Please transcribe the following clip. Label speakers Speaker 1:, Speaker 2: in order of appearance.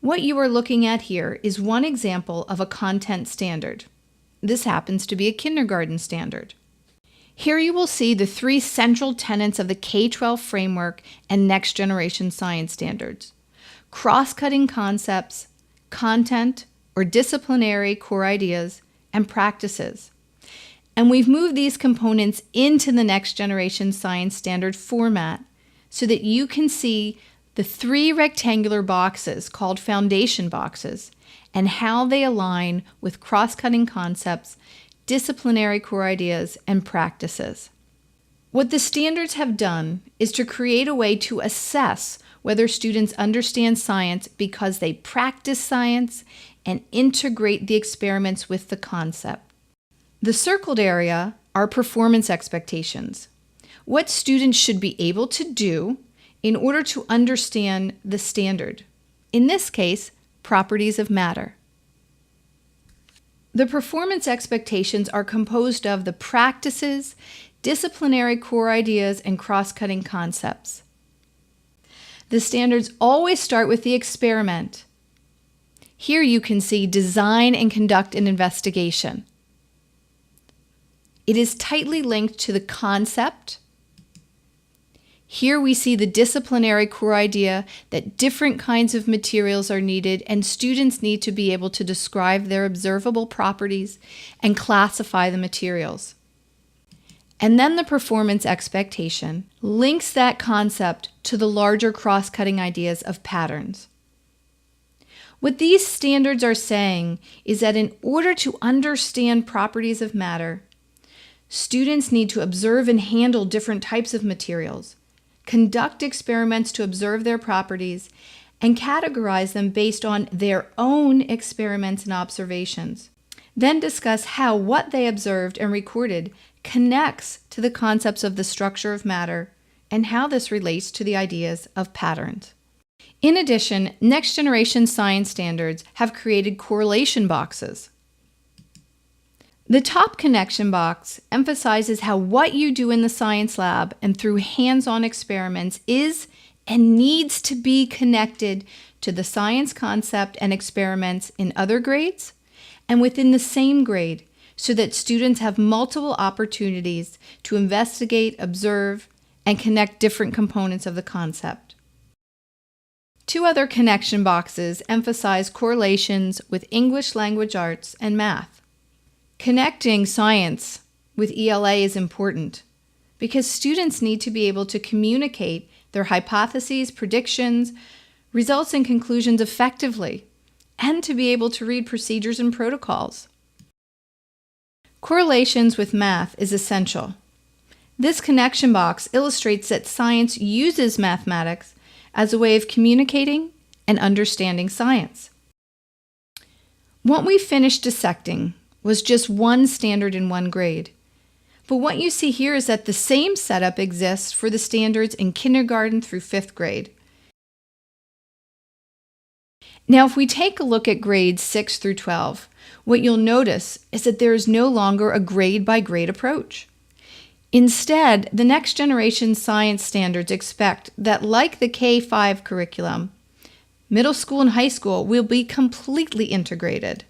Speaker 1: What you are looking at here is one example of a content standard. This happens to be a kindergarten standard. Here you will see the three central tenets of the K-12 framework and next generation science standards: cross-cutting concepts, content or disciplinary core ideas, and practices. And we've moved these components into the next generation science standard format so that you can see the three rectangular boxes called foundation boxes and how they align with cross-cutting concepts, disciplinary core ideas, and practices. What the standards have done is to create a way to assess whether students understand science because they practice science and integrate the experiments with the concept. The circled area are performance expectations, what students should be able to do in order to understand the standard. In this case, properties of matter. The performance expectations are composed of the practices, disciplinary core ideas, and cross-cutting concepts. The standards always start with the experiment. Here you can see design and conduct an investigation. It is tightly linked to the concept. Here we see the disciplinary core idea that different kinds of materials are needed and students need to be able to describe their observable properties and classify the materials. And then the performance expectation links that concept to the larger cross-cutting ideas of patterns. What these standards are saying is that in order to understand properties of matter, students need to observe and handle different types of materials, conduct experiments to observe their properties, and categorize them based on their own experiments and observations. Then discuss how what they observed and recorded connects to the concepts of the structure of matter and how this relates to the ideas of patterns. In addition, next generation science standards have created correlation boxes. The top connection box emphasizes how what you do in the science lab and through hands-on experiments is and needs to be connected to the science concept and experiments in other grades and within the same grade so that students have multiple opportunities to investigate, observe, and connect different components of the concept. Two other connection boxes emphasize correlations with English language arts and math. Connecting science with ELA is important because students need to be able to communicate their hypotheses, predictions, results, and conclusions effectively, and to be able to read procedures and protocols. Correlations with math is essential. This connection box illustrates that science uses mathematics as a way of communicating and understanding science. What we finished dissecting was just one standard in one grade. But what you see here is that the same setup exists for the standards in kindergarten through 5th grade. Now, if we take a look at grades 6 through 12, what you'll notice is that there is no longer a grade-by-grade approach. Instead, the next generation science standards expect that, like the K-5 curriculum, middle school and high school will be completely integrated.